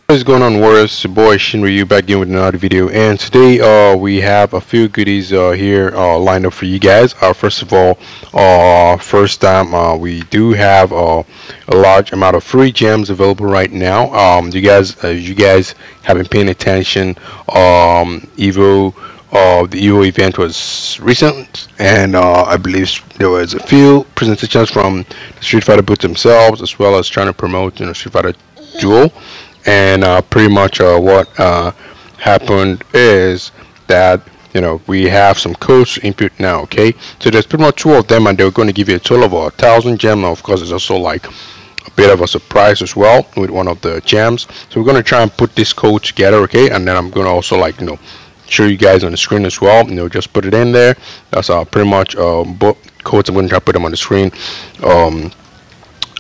What is going on, Warriors? It's your boy Shinryu back again with another video, and today we have a few goodies here lined up for you guys. First of all, first time we do have a large amount of free gems available right now. You guys have been paying attention. The Evo event was recent, and I believe there was a few presentations from the Street Fighter booths themselves, as well as trying to promote Street Fighter Duel. And pretty much what happened is that we have some codes to input now. Okay, so there's pretty much two of them, and they're going to give you a total of 1,000 gems. Now, of course, it's also like a bit of a surprise as well with one of the gems. So we're going to try and put this code together. Okay, and then I'm going to also show you guys on the screen as well. Just put it in there. That's pretty much both codes. I'm going to try to put them on the screen.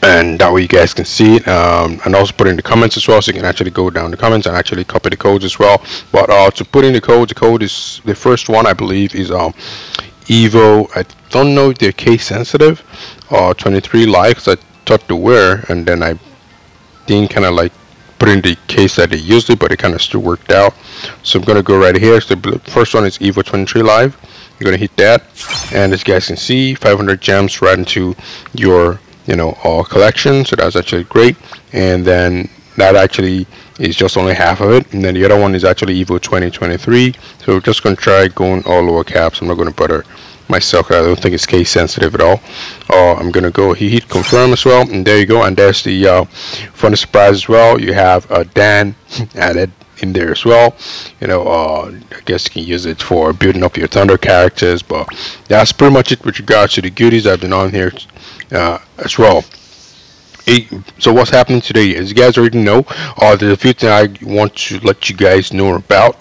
And that way you guys can see it, and also put it in the comments as well, so you can actually go down the comments and actually copy the codes as well. But to put in the code is the first one, I believe, is Evo. I don't know if they're case sensitive, 23 likes. I thought they were, and then I didn't kind of like put in the case that they usually, but it kind of still worked out. So I'm gonna go right here. So the first one is Evo 23 live. You're gonna hit that, and as you guys can see, 500 gems right into your collection. So that's actually great. And then that actually is just only half of it, and then the other one is actually Evo 2023. So we're just going to try going all lower caps. I'm not going to bother myself. I don't think it's case sensitive at all. I'm going to go hit confirm as well, and there you go. And there's the funny surprise as well. You have Dan added in there as well. I guess you can use it for building up your Thunder characters, but that's pretty much it with regards to the goodies I've been on here as well. So what's happening today, as you guys already know, there's a few things I want to let you guys know about.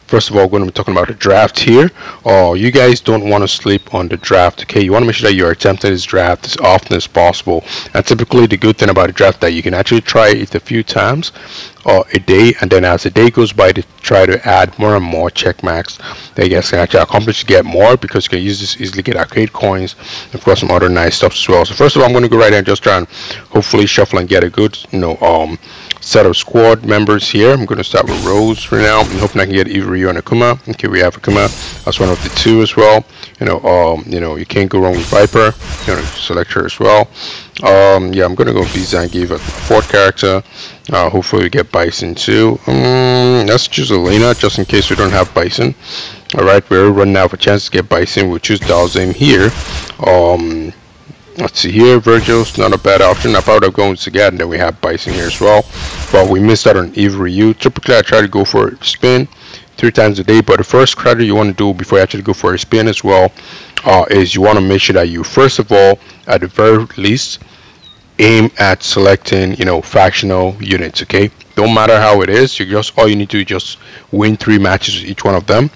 First of all, we're going to be talking about the draft here. You guys don't want to sleep on the draft, okay? You want to make sure that you're attempting this draft as often as possible. And typically, the good thing about the draft that you can actually try it a few times a day, and then as the day goes by, to try to add more and more check marks that you guys can actually accomplish to get more, because you can use this easily, get arcade coins, and of course some other nice stuff as well. So first of all, I'm going to go right there and just try and hopefully shuffle and get a good set of squad members here. I'm going to start with Rose for now. I'm hoping I can get either Ryu and Akuma. Okay, we have Akuma. That's one of the two as well. You can't go wrong with Viper. Select her as well. Yeah, I'm gonna go Visa and give a fourth character. Hopefully we get Bison too. Let's choose Elena just in case we don't have Bison. Alright, we're running out of a chance to get Bison. We'll choose Dalzim here. Let's see here, Virgil's not a bad option. I probably have gone with Sagat, and then we have Bison here as well. But we missed out on Ryu. Typically I try to go for a spin 3 times a day, but the first criteria you want to do before you actually go for a spin as well is you want to make sure that you first of all, at the very least, aim at selecting factional units. Okay, don't matter how it is, all you need to do is just win 3 matches with each one of them.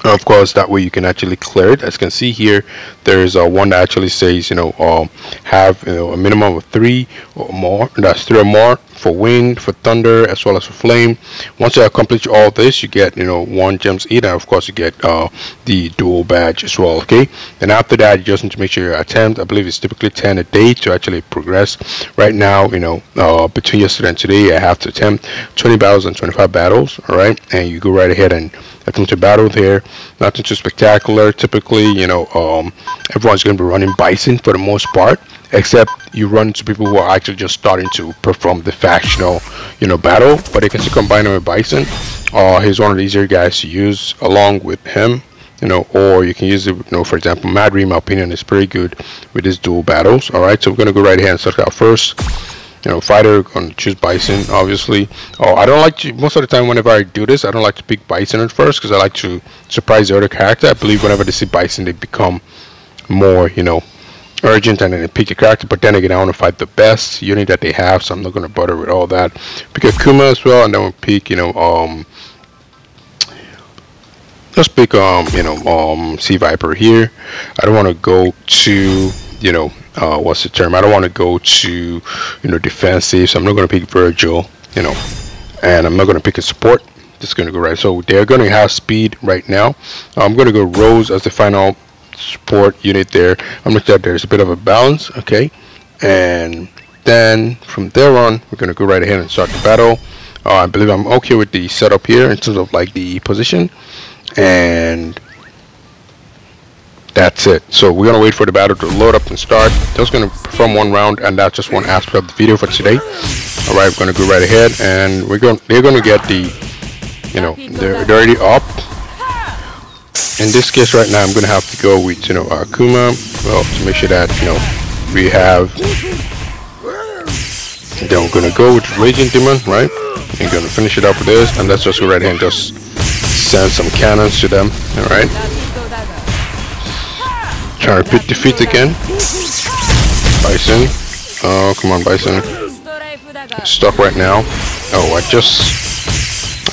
Of course, that way you can actually clear it. As you can see here, there's one that actually says have a minimum of 3 or more. That's 3 or more for wind, for thunder, as well as for flame. Once you accomplish all this, you get 1 gems each, and of course you get the dual badge as well. Okay, and after that, you just need to make sure you attempt, I believe it's typically 10 a day to actually progress. Right now, between yesterday and today, I have to attempt 20 battles and 25 battles. All right, and you go right ahead and attempt to battle here. Nothing too spectacular. Typically, everyone's going to be running Bison for the most part, except you run into people who are actually just starting to perform the factional battle, but they can still combine him with Bison. He's one of the easier guys to use along with him, or you can use it, for example, Madri, in my opinion, is pretty good with his dual battles. All right, so we're going to go right ahead and start out first. Fighter, going to choose Bison, obviously. I don't like to, most of the time whenever I do this, I don't like to pick Bison at first, because I like to surprise the other character. I believe whenever they see Bison, they become more, urgent, and then they pick a character. But then again, I want to fight the best unit that they have, so I'm not going to bother with all that. Pick Akuma as well, and then we'll pick, let's pick, Sea Viper here. I don't want to go to, what's the term? I don't want to go to, defensive, so I'm not going to pick Virgil, and I'm not going to pick a support. Just going to go right. So they're going to have speed right now. I'm going to go Rose as the final support unit there. I'm going to say there's a bit of a balance, okay, and then from there on, we're gonna go right ahead and start the battle. I believe I'm okay with the setup here in terms of like the position, and that's it. So we're gonna wait for the battle to load up and start. Just gonna perform one round, and that's just one aspect of the video for today. All right, we're gonna go right ahead, and they're gonna get the, you know, they're already up. In this case right now, I'm gonna have to go with, you know, Akuma, well, to make sure that, you know, we have. Then we're gonna go with Raging Demon, right? And gonna finish it up with this, and let's just go right ahead and just send some cannons to them. All right. Try to repeat defeat again. Bison. Oh, come on, Bison. Stuck right now. Oh, I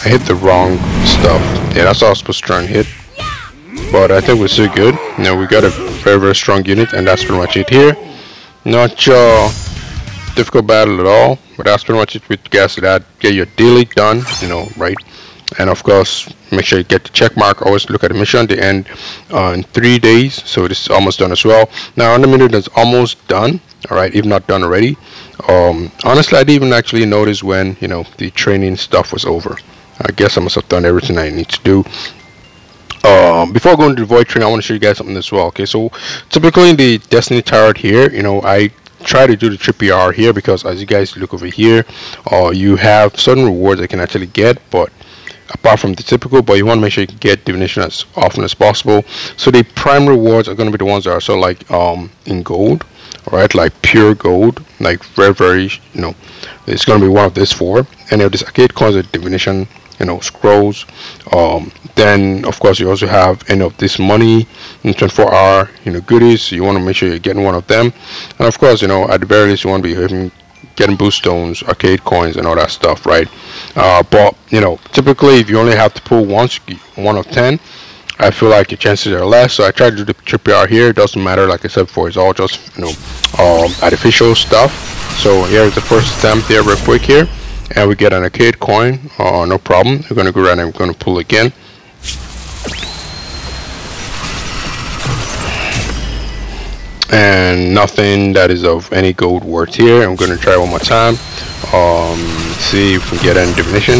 hit the wrong stuff. Yeah, that's all I was supposed to try and hit. But I think we're still good. You know, we got a very, very strong unit, and that's pretty much it here. Not difficult battle at all, but that's pretty much it with regards to that. Get your daily done, you know, right? And of course, make sure you get the check mark. Always look at the mission. They end in 3 days, so this is almost done as well. Now, on the minute that's almost done, all right, if not done already. Honestly, I didn't even actually notice when, you know, the training stuff was over. I guess I must have done everything I need to do. Before going to the void training, I want to show you guys something as well. Okay, so typically in the Destiny turret here, you know, I try to do the triple R here because as you guys look over here, you have certain rewards that you can actually get, but apart from the typical, but you want to make sure you can get divination as often as possible. So the prime rewards are going to be the ones that are sort of like in gold, all right, like pure gold, like very, very, you know, it's going to be one of these 4. Any of these arcade coins are divination, you know, scrolls. Then of course you also have any of this money in 24-hour, you know, goodies. So you want to make sure you're getting one of them, and of course, you know, at the very least you want to be getting boost stones, arcade coins, and all that stuff, right? But you know, typically if you only have to pull once, 1 of 10, I feel like your chances are less. So I try to do the triple R here. It doesn't matter, like I said before, it's all just, you know, artificial stuff. So here's the first attempt there real quick here, and we get an arcade coin. No problem. We're gonna go around and we're gonna pull again. And nothing that is of any gold worth here. I'm going to try one more time. See if we can get any divination.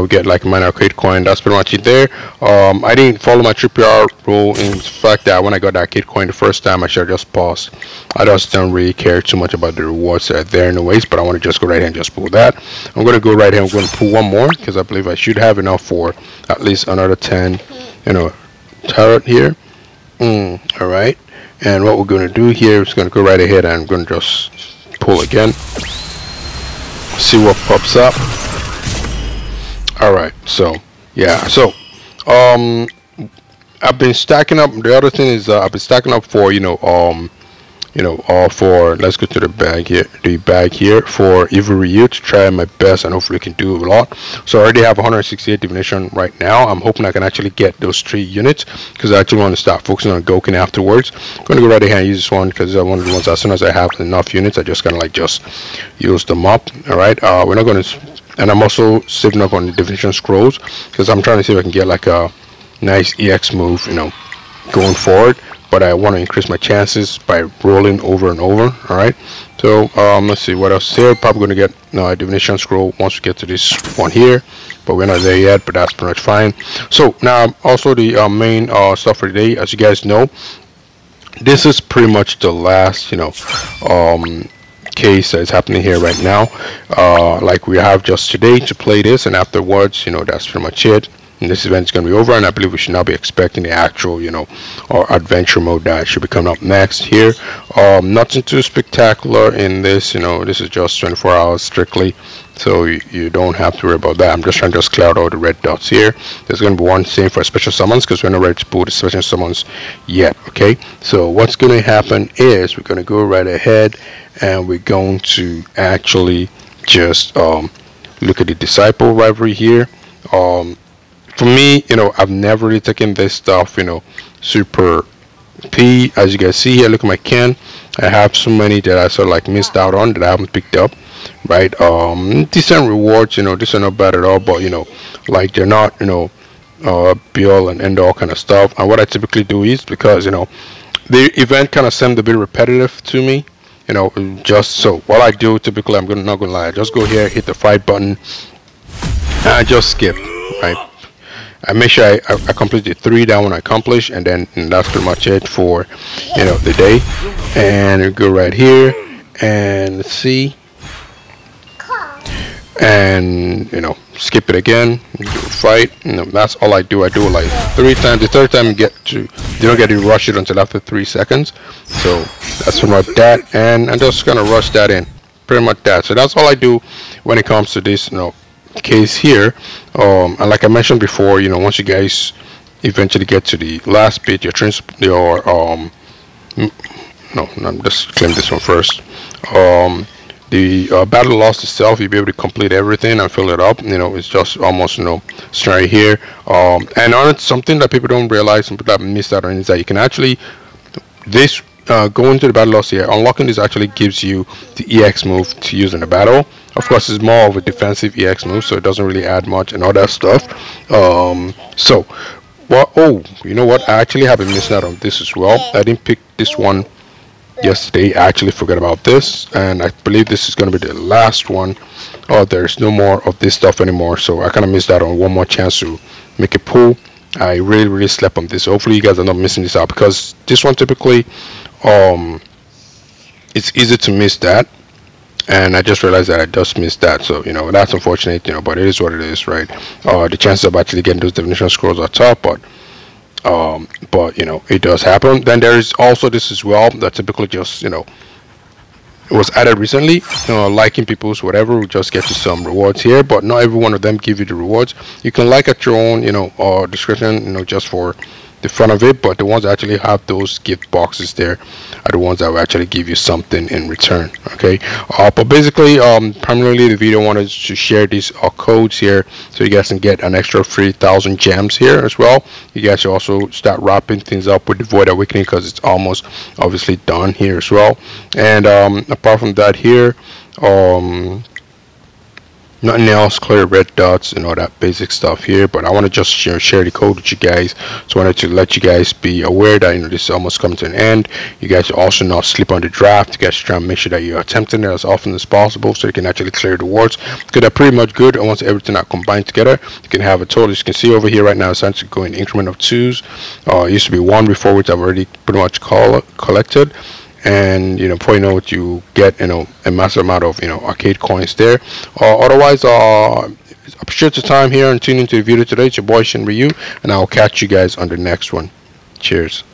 We get like a minor arcade coin. That's pretty much it there. I didn't follow my triple R rule in fact that when I got that arcade coin the first time, I should have just paused. I just don't really care too much about the rewards that are there anyways, but I want to just go right ahead and just pull that. I'm going to go right ahead and I'm going to pull one more because I believe I should have enough for at least another 10, you know, turret here. Alright. And what we're going to do here is going to go right ahead and I'm going to just pull again. See what pops up. Alright, so yeah, so I've been stacking up. The other thing is I've been stacking up for, for, let's go to the bag here for Evil Ryu to try my best and hopefully can do a lot. So I already have 168 divination right now. I'm hoping I can actually get those 3 units because I actually want to start focusing on Goken afterwards. I'm going to go right ahead and use this one because one of the ones, as soon as I have enough units, I just kind of like just use them up. Alright, we're not going to, and I'm also saving up on the divination scrolls because I'm trying to see if I can get like a nice EX move, you know, going forward. But I want to increase my chances by rolling over and over. All right, so let's see what else here. Probably going to get a divination scroll once we get to this one here, but we're not there yet, but that's pretty much fine. So now also the main stuff for today, as you guys know, this is pretty much the last, you know, case that is happening here right now. Like we have just today to play this, and afterwards, you know, that's pretty much it. And this event is going to be over, and I believe we should now be expecting the actual, you know, or adventure mode that should be coming up next here. Nothing too spectacular in this, you know, this is just 24 hours strictly, so you don't have to worry about that. I'm just trying to just clear out all the red dots here. There's going to be one same for special summons because we're not ready to pull the special summons yet. Okay, so what's going to happen is we're going to go right ahead and we're going to actually just look at the disciple rivalry here. For me, you know, I've never really taken this stuff, you know, super P. As you guys see here, look at my can. I have so many that I sort of like missed out on that I haven't picked up, right? Decent rewards, you know, these are not bad at all, but you know, like they're not, you know, be all and end all kind of stuff. And what I typically do is, because you know the event kind of seemed a bit repetitive to me, you know, just so what I do typically, not gonna lie, I just go here, hit the fight button, and I just skip, right? I make sure I complete the 3 that I want to accomplish, and then that's pretty much it for, you know, the day. And we go right here and see, and you know, skip it again, do fight. You know, that's all I do. I do it like 3 times. The third time you don't get to rush it until after 3 seconds. So that's pretty much that, and I'm just gonna rush that in. Pretty much that. So that's all I do when it comes to this, you know, case here. And like I mentioned before, you know, once you guys eventually get to the last bit, no, I'm just claim this one first. The battle lost itself, you'll be able to complete everything and fill it up. You know, it's just almost, you know, it's right here. And on something that people don't realize, some people that miss out on, is that you can actually go into the battle loss here. Unlocking this actually gives you the EX move to use in the battle. Of course, it's more of a defensive EX move, so it doesn't really add much and all that stuff. So, well, oh, you know what? I actually have been missing out on this as well. I didn't pick this one yesterday. I actually forgot about this, and I believe this is going to be the last one. Oh, there's no more of this stuff anymore, so I kind of missed out on one more chance to make a pull. I really slept on this. Hopefully you guys are not missing this out, because this one typically it's easy to miss that, and I just realized that I just missed that. So, you know, that's unfortunate, you know, but it is what it is, right? The chances of actually getting those definition scores are tough, but you know, it does happen. Then there is also this as well that typically just, you know, it was added recently. You know, liking people's whatever will just get you some rewards here, but not every one of them give you the rewards. You can like at your own, you know, description, you know, just for the front of it, but the ones that actually have those gift boxes there are the ones that will actually give you something in return. Okay, but basically, primarily the video wanted to share these codes here so you guys can get an extra 3,000 gems here as well. You guys should also start wrapping things up with the Void Awakening, because it's almost obviously done here as well. And apart from that here, nothing else, clear red dots and all that basic stuff here, but I want to just share the code with you guys. So I wanted to let you guys be aware that, you know, this is almost coming to an end. You guys should also not sleep on the draft. You guys should try and make sure that you're attempting it as often as possible so you can actually clear the wards, because they're pretty much good. And once everything are combined together, you can have a total. As you can see over here right now, it's actually going increment of 2s. It used to be 1 before, which I've already pretty much collected. And, you know, before you know it, you get, you know, a massive amount of, you know, arcade coins there. Otherwise, appreciate your time here and tuning into the video today. It's your boy Shin Ryu, and I'll catch you guys on the next one. Cheers.